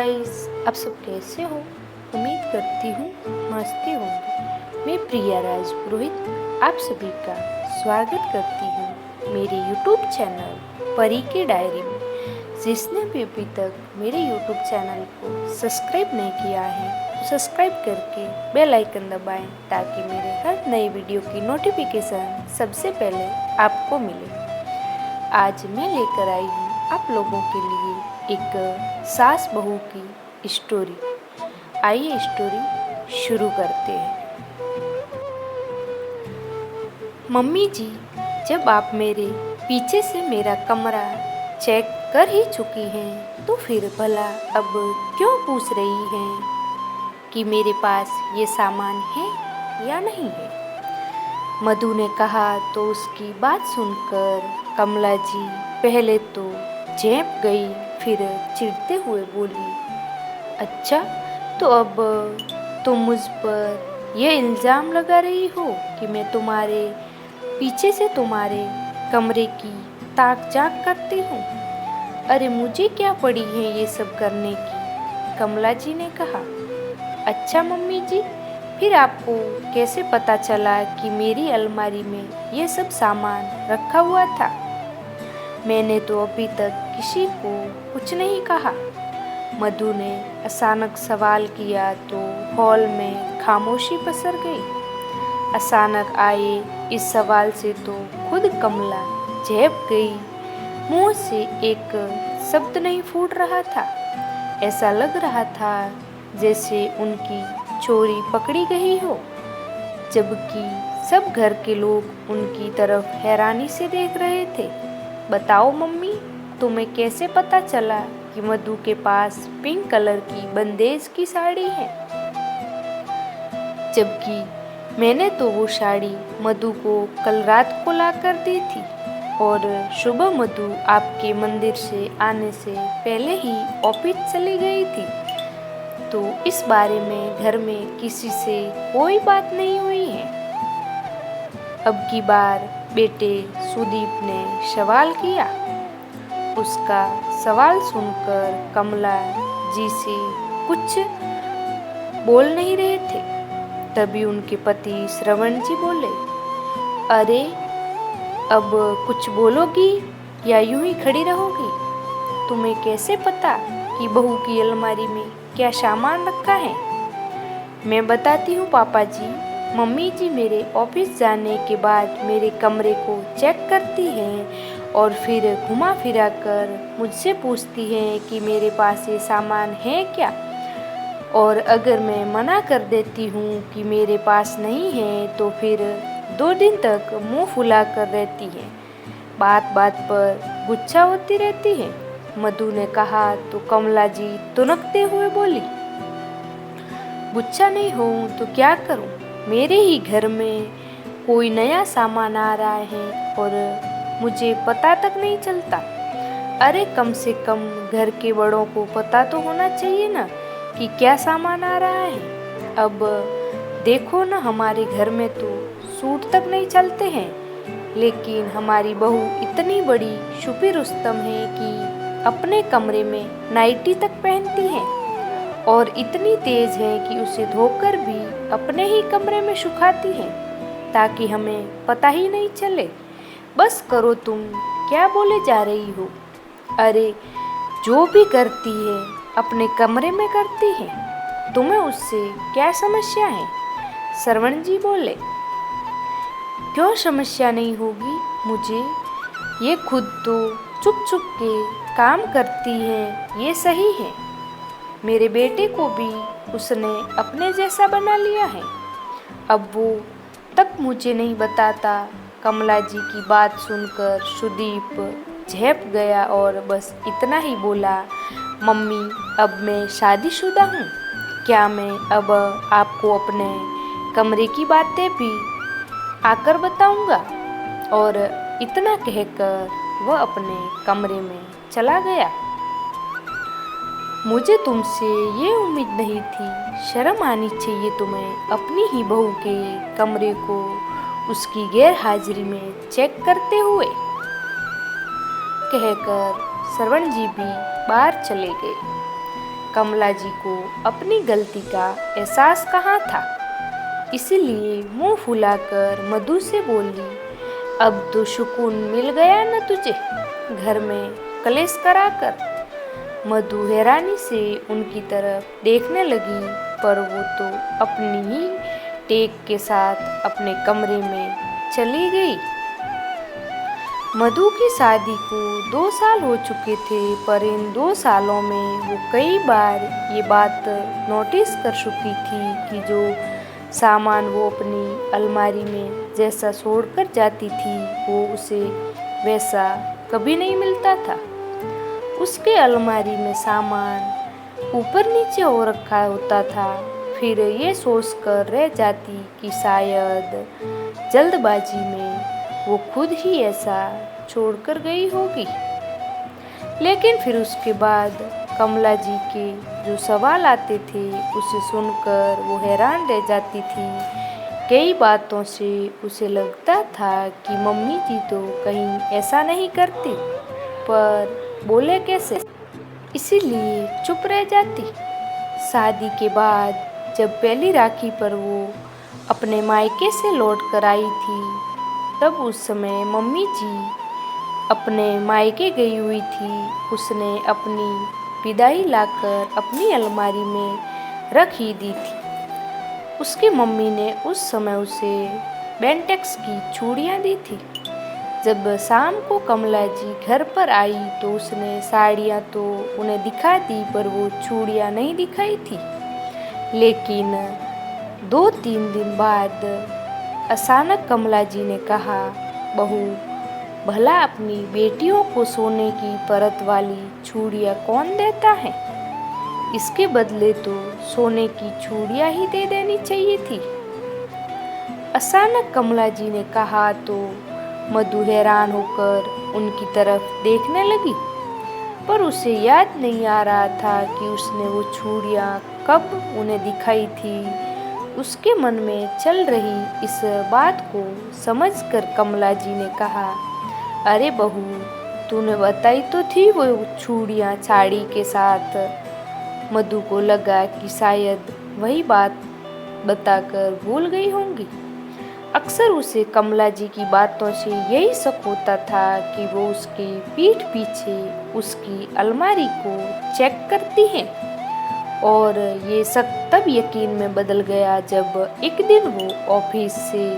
Guys, आप सब कैसे हो? उम्मीद करती हूँ मस्ती होंगी। मैं प्रिया राज पुरोहित आप सभी का स्वागत करती हूँ मेरे YouTube चैनल परी की डायरी में। जिसने भी अभी तक मेरे YouTube चैनल को सब्सक्राइब नहीं किया है तो सब्सक्राइब करके बेल आइकन दबाएं ताकि मेरे हर नई वीडियो की नोटिफिकेशन सबसे पहले आपको मिले। आज मैं लेकर आई हूँ आप लोगों के लिए एक सास बहू की स्टोरी। आइए स्टोरी शुरू करते हैं। मम्मी जी, जब आप मेरे पीछे से मेरा कमरा चेक कर ही चुकी हैं तो फिर भला अब क्यों पूछ रही हैं कि मेरे पास ये सामान है या नहीं है? मधु ने कहा तो उसकी बात सुनकर कमला जी पहले तो झेंप गई, फिर चिढ़ते हुए बोली, अच्छा तो अब तुम मुझ पर यह इल्ज़ाम लगा रही हो कि मैं तुम्हारे पीछे से तुम्हारे कमरे की ताक झांक करती हूँ। अरे मुझे क्या पड़ी है ये सब करने की? कमला जी ने कहा। अच्छा मम्मी जी, फिर आपको कैसे पता चला कि मेरी अलमारी में ये सब सामान रखा हुआ था? मैंने तो अभी तक किसी को कुछ नहीं कहा। मधु ने अचानक सवाल किया तो हॉल में खामोशी पसर गई। अचानक आए इस सवाल से तो खुद कमला झेप गई। मुंह से एक शब्द नहीं फूट रहा था। ऐसा लग रहा था जैसे उनकी चोरी पकड़ी गई हो, जबकि सब घर के लोग उनकी तरफ हैरानी से देख रहे थे। बताओ मम्मी, तुम्हें कैसे पता चला कि मधु के पास पिंक कलर की बंदेज की साड़ी है, जबकि मैंने तो वो साड़ी मधु को कल रात को ला कर दी थी और सुबह मधु आपके मंदिर से आने से पहले ही ऑफिस चली गई थी। तो इस बारे में घर में किसी से कोई बात नहीं हुई है? अब की बार बेटे सुदीप ने सवाल किया। उसका सवाल सुनकर कमला जी से कुछ बोल नहीं रहे थे। तभी उनके पति श्रवण जी बोले, अरे अब कुछ बोलोगी या यूं ही खड़ी रहोगी? तुम्हें कैसे पता कि बहू की अलमारी में क्या सामान रखा है? मैं बताती हूँ पापा जी। मम्मी जी मेरे ऑफिस जाने के बाद मेरे कमरे को चेक करती हैं और फिर घुमा फिरा कर मुझसे पूछती हैं कि मेरे पास ये सामान है क्या। और अगर मैं मना कर देती हूँ कि मेरे पास नहीं है तो फिर 2 दिन तक मुंह फुला कर रहती है, बात बात पर गुस्सा होती रहती है। मधु ने कहा तो कमला जी तुनकते हुए बोली, गुस्सा नहीं हूँ तो क्या करूँ? मेरे ही घर में कोई नया सामान आ रहा है और मुझे पता तक नहीं चलता। अरे कम से कम घर के बड़ों को पता तो होना चाहिए ना कि क्या सामान आ रहा है। अब देखो ना, हमारे घर में तो सूट तक नहीं चलते हैं, लेकिन हमारी बहू इतनी बड़ी छुपी रुस्तम है कि अपने कमरे में नाइटी तक पहनती है और इतनी तेज है कि उसे धोकर भी अपने ही कमरे में सुखाती है ताकि हमें पता ही नहीं चले। बस करो, तुम क्या बोले जा रही हो? अरे जो भी करती है अपने कमरे में करती है, तुम्हें उससे क्या समस्या है? श्रवण जी बोले, क्यों समस्या नहीं होगी मुझे? ये खुद तो चुप चुप के काम करती है, ये सही है। मेरे बेटे को भी उसने अपने जैसा बना लिया है। अब वो तक मुझे नहीं बताता। कमला जी की बात सुनकर सुदीप झेप गया और बस इतना ही बोला, मम्मी अब मैं शादीशुदा हूँ, क्या मैं अब आपको अपने कमरे की बातें भी आकर बताऊँगा? और इतना कहकर वह अपने कमरे में चला गया। मुझे तुमसे ये उम्मीद नहीं थी, शर्म आनी चाहिए तुम्हें अपनी ही बहू के कमरे को उसकी गैर हाजिरी में चेक करते हुए, कहकर श्रवण जी भी बाहर चले गए। कमला जी को अपनी गलती का एहसास कहाँ था, इसलिए मुंह फुलाकर मधु से बोली, अब तो सुकून मिल गया न तुझे घर में कलेश कराकर। मधु हैरानी से उनकी तरफ देखने लगी, पर वो तो अपनी ही टेक के साथ अपने कमरे में चली गई। मधु की शादी को 2 साल हो चुके थे, पर इन 2 सालों में वो कई बार ये बात नोटिस कर चुकी थी कि जो सामान वो अपनी अलमारी में जैसा छोड़कर जाती थी, वो उसे वैसा कभी नहीं मिलता था। उसके अलमारी में सामान ऊपर नीचे हो रखा होता था। फिर ये सोचकर रह जाती कि शायद जल्दबाजी में वो खुद ही ऐसा छोड़कर गई होगी। लेकिन फिर उसके बाद कमला जी के जो सवाल आते थे, उसे सुनकर वो हैरान रह जाती थी। कई बातों से उसे लगता था कि मम्मी जी तो कहीं ऐसा नहीं करती, पर बोले कैसे, इसीलिए चुप रह जाती। शादी के बाद जब पहली राखी पर वो अपने मायके से लौट कर आई थी, तब उस समय मम्मी जी अपने मायके गई हुई थी। उसने अपनी विदाई लाकर अपनी अलमारी में रख ही दी थी। उसकी मम्मी ने उस समय उसे बेंटेक्स की चूड़ियाँ दी थी। जब शाम को कमला जी घर पर आई तो उसने साड़ियाँ तो उन्हें दिखा दी, पर वो चूड़ियाँ नहीं दिखाई थी। लेकिन 2-3 दिन बाद अचानक कमला जी ने कहा, बहू, भला अपनी बेटियों को सोने की परत वाली चूड़ियाँ कौन देता है? इसके बदले तो सोने की चूड़ियाँ ही दे देनी चाहिए थी। अचानक कमला जी ने कहा तो मधु हैरान होकर उनकी तरफ देखने लगी, पर उसे याद नहीं आ रहा था कि उसने वो चूड़ियाँ कब उन्हें दिखाई थी। उसके मन में चल रही इस बात को समझकर कमला जी ने कहा, अरे बहू, तूने बताई तो थी वो चूड़ियाँ साड़ी के साथ। मधु को लगा कि शायद वही बात बताकर भूल गई होंगी। अक्सर उसे कमला जी की बातों से यही शक होता था कि वो उसकी पीठ पीछे उसकी अलमारी को चेक करती हैं। और ये शक तब यकीन में बदल गया जब एक दिन वो ऑफिस से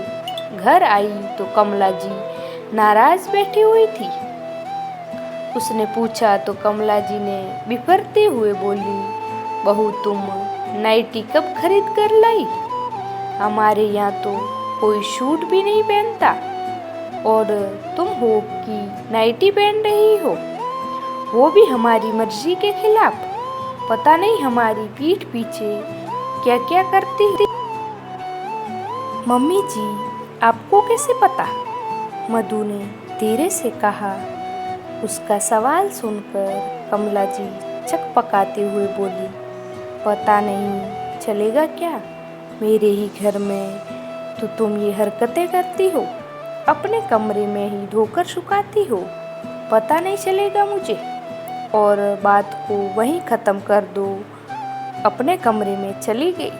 घर आई तो कमला जी नाराज बैठी हुई थी। उसने पूछा तो कमला जी ने बिफरते हुए बोली, बहू, तुम नाइटी कब खरीद कर लाई? हमारे यहाँ तो कोई सूट भी नहीं पहनता और तुम हो कि नाइटी पहन रही हो, वो भी हमारी मर्जी के खिलाफ। पता नहीं हमारी पीठ पीछे क्या क्या करती थी। मम्मी जी, आपको कैसे पता? मधु ने धीरे से कहा। उसका सवाल सुनकर कमला जी चकपकाते हुए बोली, पता नहीं चलेगा क्या? मेरे ही घर में तो तुम ये हरकतें करती हो, अपने कमरे में ही धोकर सुखाती हो, पता नहीं चलेगा मुझे? और बात को वहीं ख़त्म कर दो। अपने कमरे में चली गई।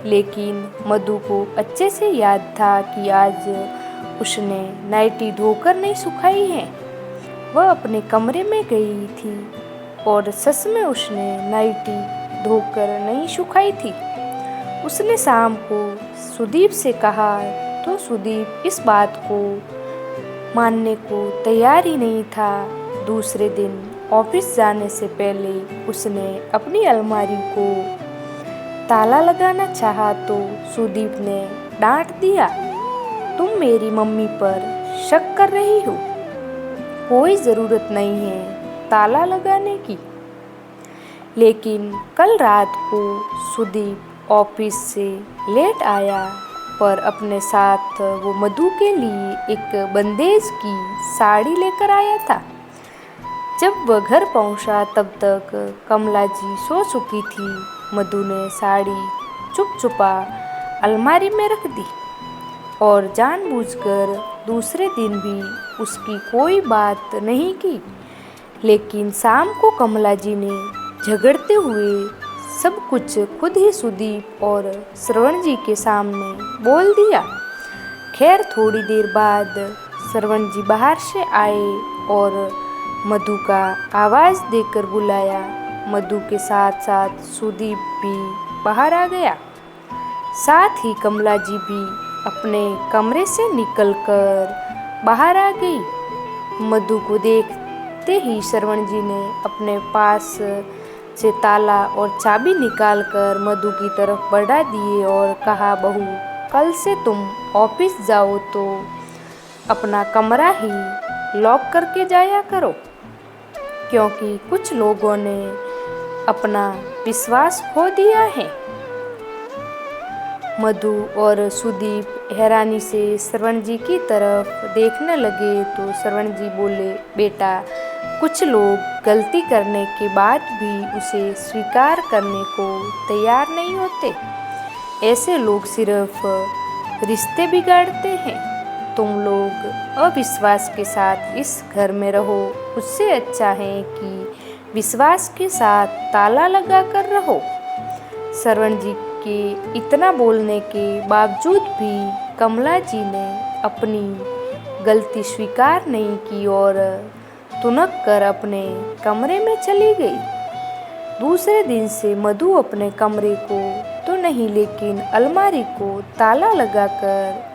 लेकिन मधु को अच्छे से याद था कि आज उसने नाइटी धोकर नहीं सुखाई है। वह अपने कमरे में गई थी और सच में उसने नाइटी धोकर नहीं सुखाई थी। उसने शाम को सुदीप से कहा तो सुदीप इस बात को मानने को तैयार ही नहीं था। दूसरे दिन ऑफिस जाने से पहले उसने अपनी अलमारी को ताला लगाना चाहा तो सुदीप ने डांट दिया, तुम मेरी मम्मी पर शक कर रही हो, कोई ज़रूरत नहीं है ताला लगाने की। लेकिन कल रात को सुदीप ऑफिस से लेट आया, पर अपने साथ वो मधु के लिए एक बंदेज की साड़ी लेकर आया था। जब वह घर पहुंचा तब तक कमला जी सो चुकी थी। मधु ने साड़ी चुपचुपा अलमारी में रख दी और जानबूझकर दूसरे दिन भी उसकी कोई बात नहीं की। लेकिन शाम को कमला जी ने झगड़ते हुए सब कुछ खुद ही सुदीप और श्रवण जी के सामने बोल दिया। खैर थोड़ी देर बाद श्रवण जी बाहर से आए और मधु का आवाज़ देकर बुलाया। मधु के साथ साथ सुदीप भी बाहर आ गया। साथ ही कमला जी भी अपने कमरे से निकलकर बाहर आ गई। मधु को देखते ही श्रवण जी ने अपने पास से ताला और चाबी निकालकर मधु की तरफ बढ़ा दिए और कहा, बहू कल से तुम ऑफिस जाओ तो अपना कमरा ही लॉक करके जाया करो, क्योंकि कुछ लोगों ने अपना विश्वास खो दिया है। मधु और सुदीप हैरानी से श्रवण जी की तरफ देखने लगे तो श्रवण जी बोले, बेटा कुछ लोग गलती करने के बाद भी उसे स्वीकार करने को तैयार नहीं होते। ऐसे लोग सिर्फ रिश्ते बिगाड़ते हैं। तुम लोग अविश्वास के साथ इस घर में रहो, उससे अच्छा है कि विश्वास के साथ ताला लगा कर रहो। श्रवण जी के इतना बोलने के बावजूद भी कमला जी ने अपनी गलती स्वीकार नहीं की और तुनक कर अपने कमरे में चली गई। दूसरे दिन से मधु अपने कमरे को तो नहीं लेकिन अलमारी को ताला लगाकर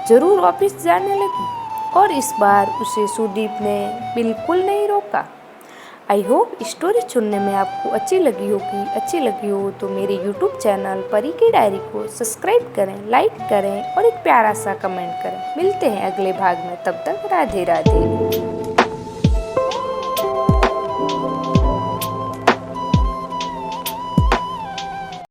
जरूर ऑफिस जाने लगी और इस बार उसे सुदीप ने बिल्कुल नहीं रोका। आई होप स्टोरी सुनने में आपको अच्छी लगी होगी। अच्छी लगी हो तो मेरे यूट्यूब चैनल परी की डायरी को सब्सक्राइब करें, लाइक करें और एक प्यारा सा कमेंट करें। मिलते हैं अगले भाग में, तब तक राधे राधे।